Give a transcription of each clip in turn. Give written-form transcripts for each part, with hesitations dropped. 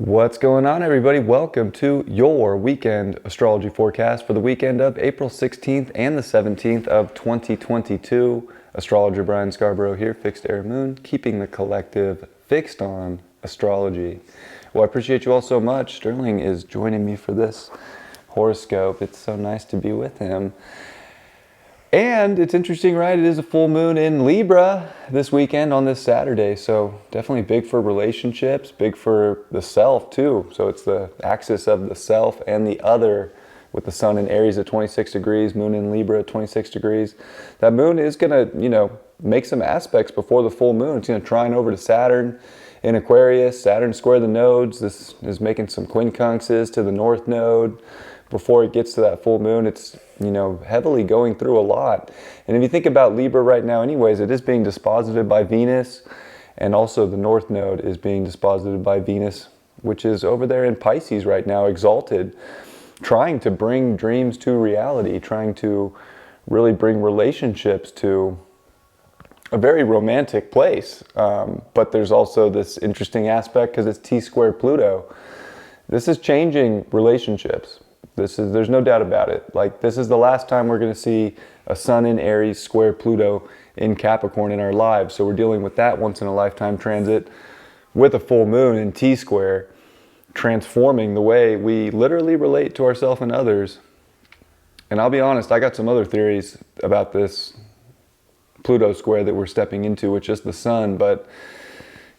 What's going on, everybody? Welcome to your weekend astrology forecast for the weekend of April 16th and the 17th of 2022. Astrologer Brian Scarborough here, Fixed Air Moon, keeping the collective fixed on astrology. Well, I appreciate you all so much. Sterling is joining me for this horoscope. It's so nice to be with him. And it's interesting, right? It is a full moon in Libra this weekend on this Saturday. So definitely big for relationships, big for the self too. So it's the axis of the self and the other, with the sun in Aries at 26 degrees, moon in Libra at 26 degrees. That moon is going to, make some aspects before the full moon. It's going to trine over to Saturn in Aquarius. Saturn square the nodes. This is making some quincunxes to the north node. Before it gets to that full moon, it's, heavily going through a lot. And if you think about Libra right now anyways, it is being disposited by Venus, and also the north node is being disposited by Venus, which is over there in Pisces right now, exalted, trying to bring dreams to reality, trying to really bring relationships to a very romantic place. But there's also this interesting aspect because it's T-square Pluto. This is changing relationships. There's no doubt about it. Like, this is the last time we're going to see a sun in Aries square Pluto in Capricorn in our lives. So we're dealing with that once in a lifetime transit with a full moon in T square, transforming the way we literally relate to ourselves and others. And I'll be honest, I got some other theories about this Pluto square that we're stepping into, which is the sun, but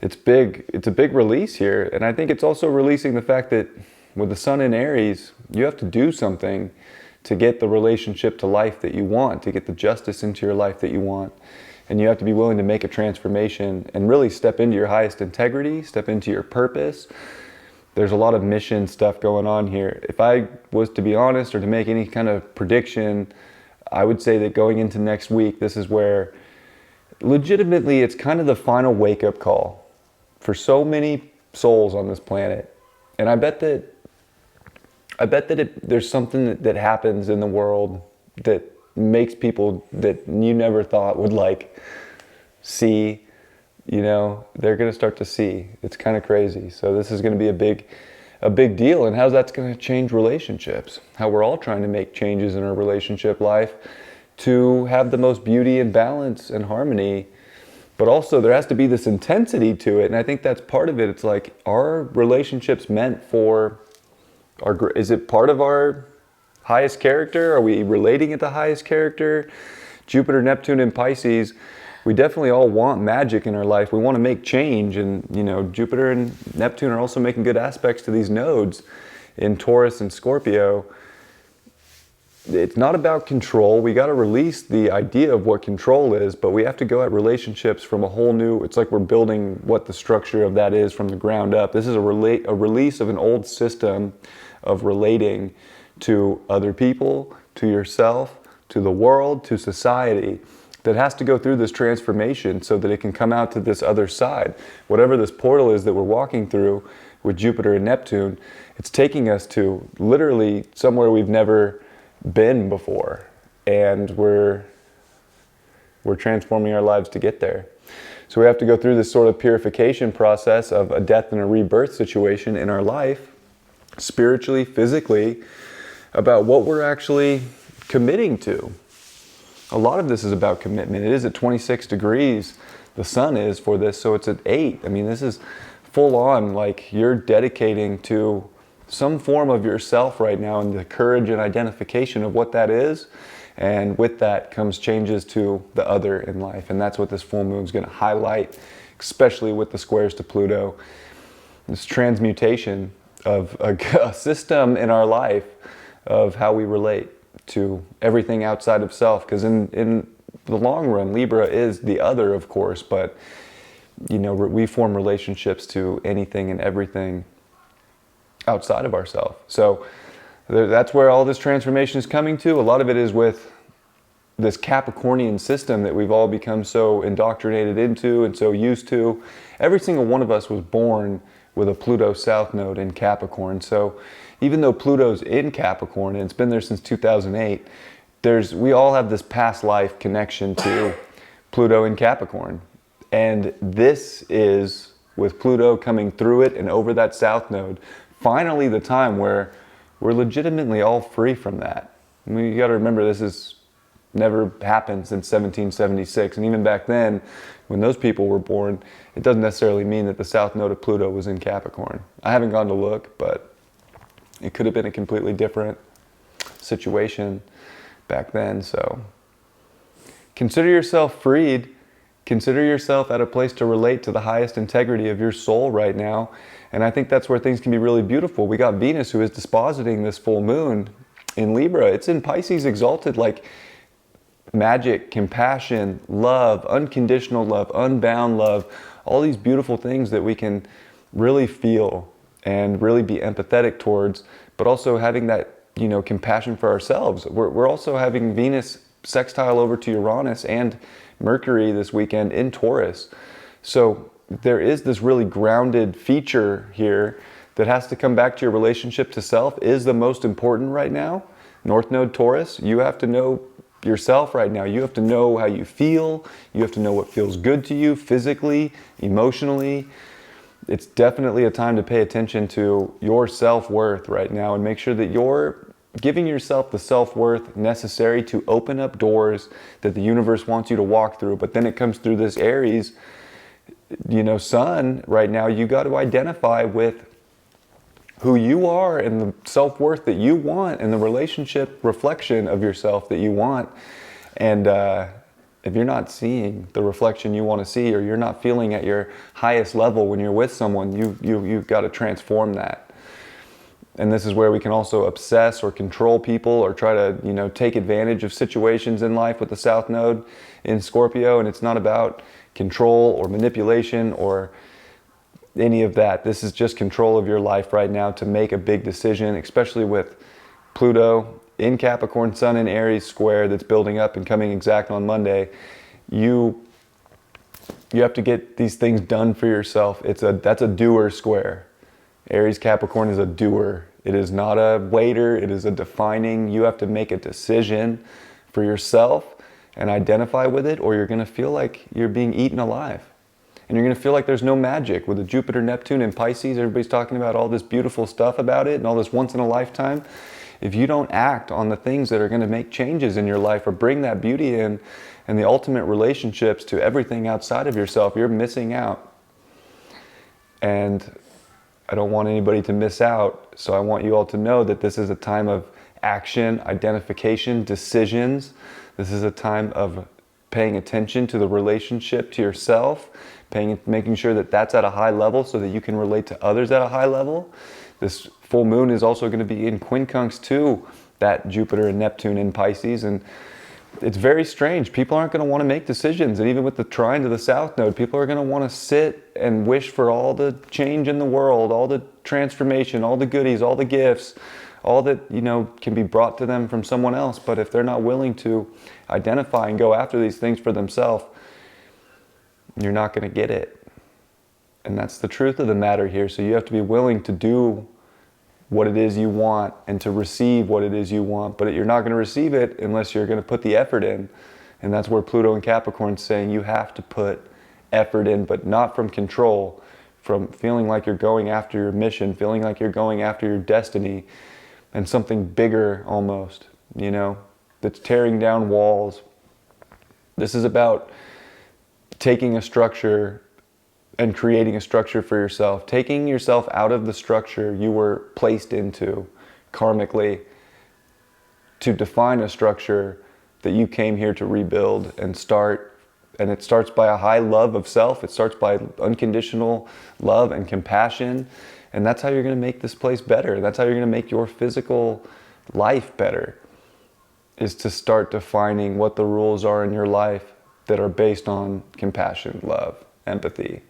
it's big. It's a big release here. And I think it's also releasing the fact that with the sun in Aries, you have to do something to get the relationship to life that you want, to get the justice into your life that you want. And you have to be willing to make a transformation and really step into your highest integrity, step into your purpose. There's a lot of mission stuff going on here. If I was to be honest or to make any kind of prediction, I would say that going into next week, this is where legitimately it's kind of the final wake-up call for so many souls on this planet. And I bet that there's something that happens in the world that makes people that you never thought would see, they're going to start to see. It's kind of crazy. So this is going to be a big deal. And how that's going to change relationships, how we're all trying to make changes in our relationship life to have the most beauty and balance and harmony. But also there has to be this intensity to it. And I think that's part of it. It's like, are relationships meant for is it part of our highest character? Are we relating at the highest character? Jupiter, Neptune, and Pisces, we definitely all want magic in our life. We want to make change. And, Jupiter and Neptune are also making good aspects to these nodes in Taurus and Scorpio. It's not about control. We got to release the idea of what control is, but we have to go at relationships from a whole new, it's like we're building what the structure of that is from the ground up. This is a release of an old system of relating to other people, to yourself, to the world, to society, that has to go through this transformation so that it can come out to this other side. Whatever this portal is that we're walking through with Jupiter and Neptune, it's taking us to literally somewhere we've never been before, and we're transforming our lives to get there. So we have to go through this sort of purification process of a death and a rebirth situation in our life, spiritually, physically, about what we're actually committing to. A lot of this is about commitment. It is at 26 degrees, the sun is for this, so it's at 8. I mean, this is full on, like you're dedicating to some form of yourself right now, and the courage and identification of what that is. And with that comes changes to the other in life. And that's what this full moon is going to highlight, especially with the squares to Pluto. This transmutation of a system in our life of how we relate to everything outside of self. Because in the long run, Libra is the other, of course, but we form relationships to anything and everything outside of ourselves. So that's where all this transformation is coming to. A lot of it is with this Capricornian system that we've all become so indoctrinated into and so used to. Every single one of us was born with a Pluto South node in Capricorn. So even though Pluto's in Capricorn and it's been there since 2008, we all have this past life connection to Pluto in Capricorn. And this is with Pluto coming through it and over that south node. Finally the time where we're legitimately all free from that. I mean, you got to remember, this is never happened since 1776, and even back then when those people were born, it doesn't necessarily mean that the south node of Pluto was in Capricorn. I haven't gone to look, but it could have been a completely different situation back then. So consider yourself freed. Consider yourself at a place to relate to the highest integrity of your soul right now. And I think that's where things can be really beautiful. We got Venus, who is dispositing this full moon in Libra. It's in Pisces exalted, like magic, compassion, love, unconditional love, unbound love, all these beautiful things that we can really feel and really be empathetic towards, but also having that, compassion for ourselves. We're also having Venus sextile over to Uranus and Mercury this weekend in Taurus. So there is this really grounded feature here that has to come back to your relationship to self is the most important right now. North Node Taurus, you have to know yourself right now. You have to know how you feel. You have to know what feels good to you physically, emotionally. It's definitely a time to pay attention to your self-worth right now and make sure that you're giving yourself the self-worth necessary to open up doors that the universe wants you to walk through. But then it comes through this Aries, sun right now. You got to identify with who you are and the self-worth that you want and the relationship reflection of yourself that you want. And if you're not seeing the reflection you want to see, or you're not feeling at your highest level when you're with someone, you've got to transform that. And this is where we can also obsess or control people or try to, take advantage of situations in life with the South Node in Scorpio. And it's not about control or manipulation or any of that. This is just control of your life right now to make a big decision, especially with Pluto in Capricorn, Sun in Aries square that's building up and coming exact on Monday. You have to get these things done for yourself. That's a doer square. Aries Capricorn is a doer. It is not a waiter. It is a defining. You have to make a decision for yourself and identify with it, or you're going to feel like you're being eaten alive. And you're going to feel like there's no magic. With the Jupiter, Neptune, and Pisces, everybody's talking about all this beautiful stuff about it and all this once in a lifetime. If you don't act on the things that are going to make changes in your life or bring that beauty in and the ultimate relationships to everything outside of yourself, you're missing out. And I don't want anybody to miss out. So I want you all to know that this is a time of action, identification, decisions. This is a time of paying attention to the relationship to yourself, making sure that that's at a high level so that you can relate to others at a high level. This full moon is also going to be in quincunx to that Jupiter and Neptune in Pisces, and it's very strange. People aren't going to want to make decisions, and even with the trine to the South Node, people are going to want to sit and wish for all the change in the world, all the transformation, all the goodies, all the gifts, all that can be brought to them from someone else. But if they're not willing to identify and go after these things for themselves, you're not going to get it. And that's the truth of the matter here. So you have to be willing to do what it is you want and to receive what it is you want. But you're not going to receive it unless you're going to put the effort in. And that's where Pluto and Capricorn is saying you have to put effort in, but not from control, from feeling like you're going after your mission, feeling like you're going after your destiny and something bigger almost, that's tearing down walls. This is about taking a structure and creating a structure for yourself, taking yourself out of the structure you were placed into karmically to define a structure that you came here to rebuild and start. And it starts by a high love of self. It starts by unconditional love and compassion. And that's how you're going to make this place better. That's how you're going to make your physical life better, is to start defining what the rules are in your life that are based on compassion, love, empathy.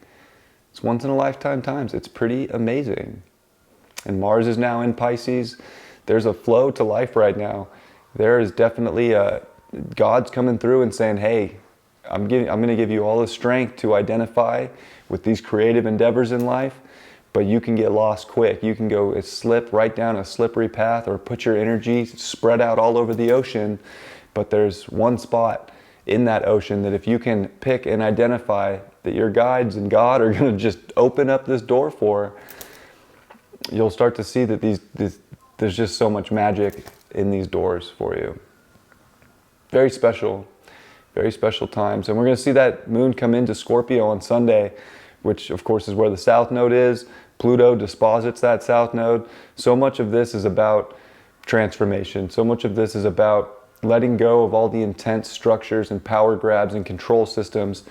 It's once in a lifetime times. It's pretty amazing. And Mars is now in Pisces. There's a flow to life right now. There is definitely God's coming through and saying, hey, I'm going to give you all the strength to identify with these creative endeavors in life, but you can get lost quick. You can go slip right down a slippery path or put your energy spread out all over the ocean. But there's one spot in that ocean, that if you can pick and identify that your guides and God are going to just open up this door for, you'll start to see that there's just so much magic in these doors for you. Very special times. And we're going to see that moon come into Scorpio on Sunday, which of course is where the south node is. Pluto disposits that south node. So much of this is about transformation. So much of this is about letting go of all the intense structures and power grabs and control systems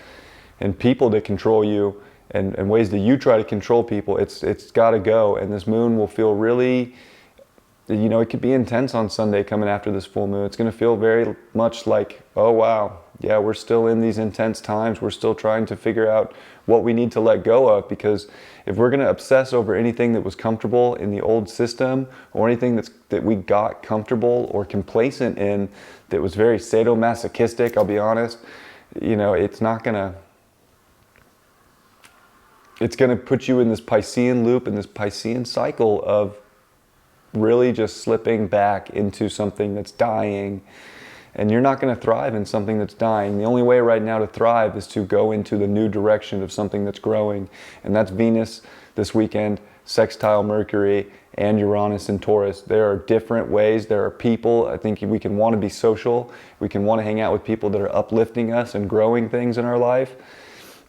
and people that control you, and ways that you try to control people. It's got to go. And this moon will feel really, it could be intense on Sunday coming after this full moon. It's going to feel very much like, oh wow, yeah, we're still in these intense times. We're still trying to figure out what we need to let go of, because if we're going to obsess over anything that was comfortable in the old system, or anything that we got comfortable or complacent in that was very sadomasochistic, I'll be honest, it's going to put you in this Piscean loop, in this Piscean cycle of really just slipping back into something that's dying. And you're not going to thrive in something that's dying. The only way right now to thrive is to go into the new direction of something that's growing. And that's Venus this weekend, sextile Mercury, and Uranus in Taurus. There are different ways. There are people. I think we can want to be social. We can want to hang out with people that are uplifting us and growing things in our life.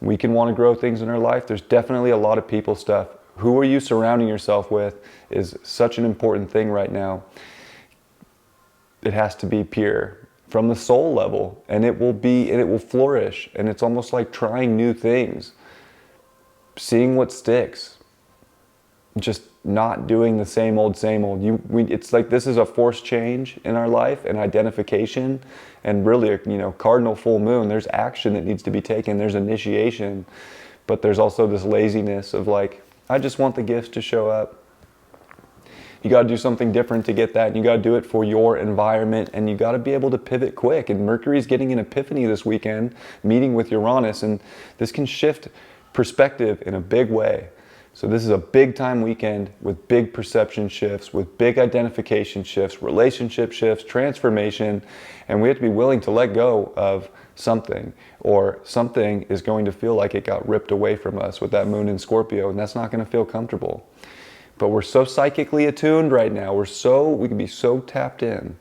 We can want to grow things in our life. There's definitely a lot of people stuff. Who are you surrounding yourself with is such an important thing right now. It has to be pure from the soul level, and it will flourish. And it's almost like trying new things, seeing what sticks, just not doing the same old. It's like this is a forced change in our life, and identification, and really, cardinal full moon. There's action that needs to be taken. There's initiation, but there's also this laziness of like, I just want the gifts to show up. You got to do something different to get that. And you got to do it for your environment, and you got to be able to pivot quick. And Mercury's getting an epiphany this weekend, meeting with Uranus, and this can shift perspective in a big way. So this is a big time weekend with big perception shifts, with big identification shifts, relationship shifts, transformation, and we have to be willing to let go of something, or something is going to feel like it got ripped away from us with that moon in Scorpio, and that's not going to feel comfortable. But we're so psychically attuned right now, we can be so tapped in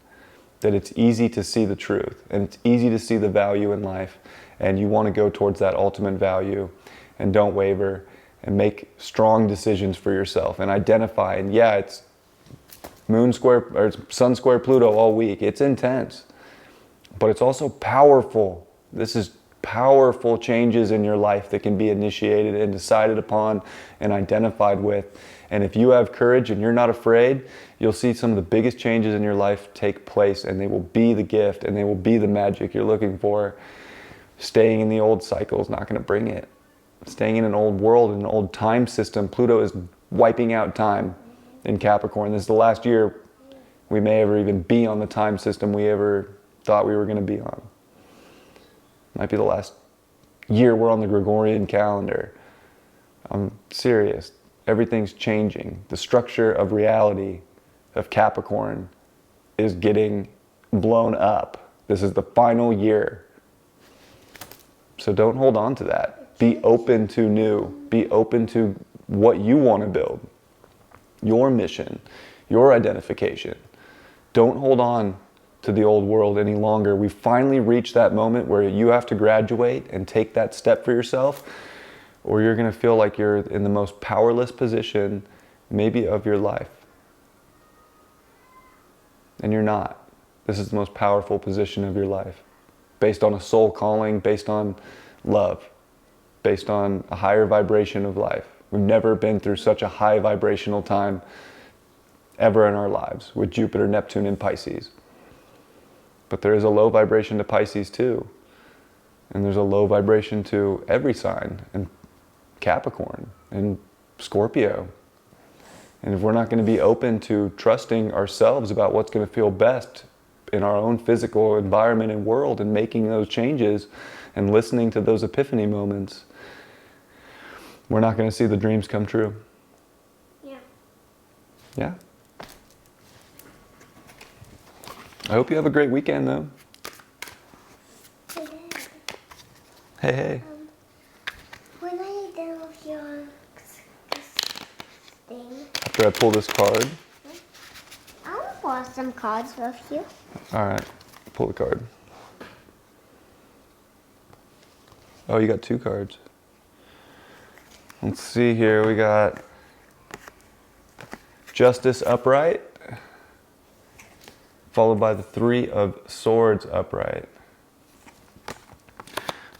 that it's easy to see the truth, and it's easy to see the value in life, and you want to go towards that ultimate value, and don't waver, and make strong decisions for yourself, and identify. And yeah, it's moon square, or it's sun square Pluto all week. It's intense, but it's also powerful. This is powerful changes in your life that can be initiated and decided upon and identified with. And if you have courage and you're not afraid, you'll see some of the biggest changes in your life take place, and they will be the gift, and they will be the magic you're looking for. Staying in the old cycle is not going to bring it. Staying in an old world, an old time system. Pluto is wiping out time in Capricorn. This is the last year we may ever even be on the time system we ever thought we were going to be on. Might be the last year we're on the Gregorian calendar. I'm serious. Everything's changing. The structure of reality of Capricorn is getting blown up. This is the final year. So don't hold on to that. Be open to new. Be open to what you want to build. Your mission, your identification. Don't hold on to the old world any longer. We finally reached that moment where you have to graduate and take that step for yourself, or you're going to feel like you're in the most powerless position maybe of your life. And you're not. This is the most powerful position of your life, based on a soul calling, based on love, based on a higher vibration of life. We've never been through such a high vibrational time ever in our lives with Jupiter, Neptune, and Pisces. But there is a low vibration to Pisces too. And there's a low vibration to every sign, and Capricorn and Scorpio. And if we're not going to be open to trusting ourselves about what's going to feel best in our own physical environment and world, and making those changes and listening to those epiphany moments, we're not going to see the dreams come true. Yeah. Yeah? I hope you have a great weekend though. Hey, hey. When are you done with your thing? After I pull this card. I want to pull some cards with you. All right, pull the card. Oh, you got 2 cards. Let's see here. We got Justice upright, followed by the 3 of Swords upright.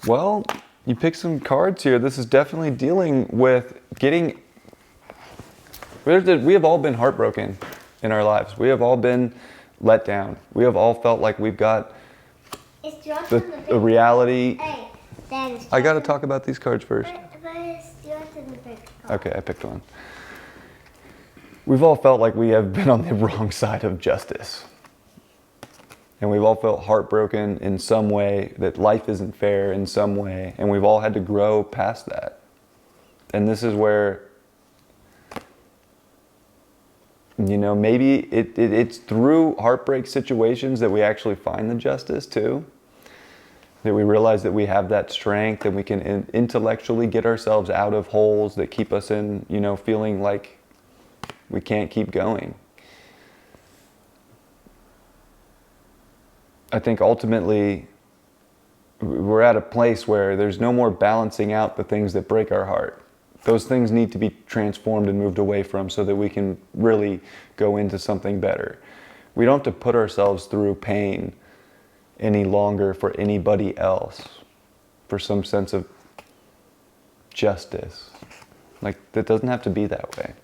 Well, you picked some cards here. This is definitely dealing with getting... We have all been heartbroken in our lives. We have all been let down. We have all felt like we've got the reality... Hey, Dad, I got to talk about these cards first. But it's yours in the big card. Okay, I picked one. We've all felt like we have been on the wrong side of justice. And we've all felt heartbroken in some way, that life isn't fair in some way. And we've all had to grow past that. And this is where, you know, maybe it's through heartbreak situations that we actually find the justice too. That we realize that we have that strength and we can intellectually get ourselves out of holes that keep us in, you know, feeling like we can't keep going. I think ultimately we're at a place where there's no more balancing out the things that break our heart. Those things need to be transformed and moved away from so that we can really go into something better. We don't have to put ourselves through pain any longer for anybody else, for some sense of justice. Like, that doesn't have to be that way.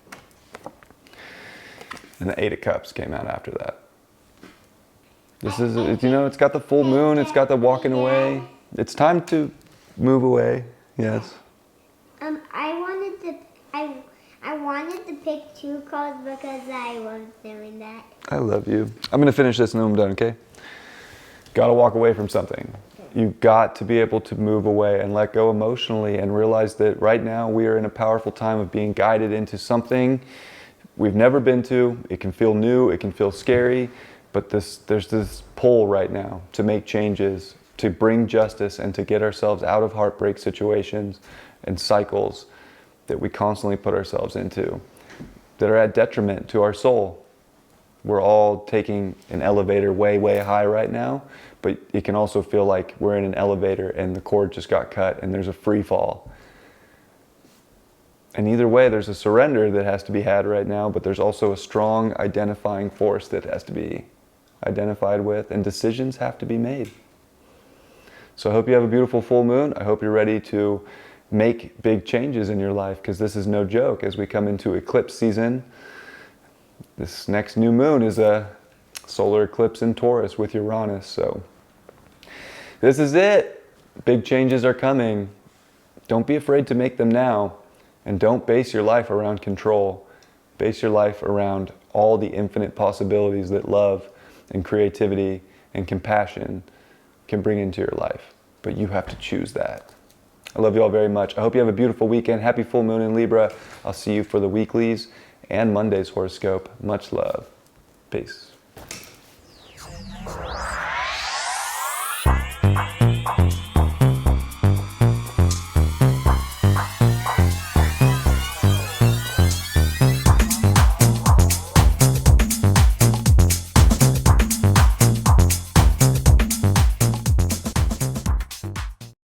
And the 8 of Cups came out after that. This is, you know, it's got the full moon, it's got the walking away. It's time to move away, yes. I wanted to pick 2 cards because I was doing that. I love you. I'm going to finish this and then I'm done, okay? Got to walk away from something. You've got to be able to move away and let go emotionally and realize that right now we are in a powerful time of being guided into something we've never been to. It can feel new, it can feel scary, but there's this pull right now to make changes, to bring justice and to get ourselves out of heartbreak situations and cycles that we constantly put ourselves into that are at detriment to our soul. We're all taking an elevator way, way high right now, but it can also feel like we're in an elevator and the cord just got cut and there's a free fall. And either way, there's a surrender that has to be had right now, but there's also a strong identifying force that has to be identified with, and decisions have to be made. So I hope you have a beautiful full moon. I hope you're ready to make big changes in your life, because this is no joke. As we come into eclipse season, this next new moon is a solar eclipse in Taurus with Uranus. So this is it. Big changes are coming. Don't be afraid to make them now. And don't base your life around control. Base your life around all the infinite possibilities that love and creativity and compassion can bring into your life. But you have to choose that. I love you all very much. I hope you have a beautiful weekend. Happy full moon in Libra. I'll see you for the weeklies and Monday's horoscope. Much love. Peace.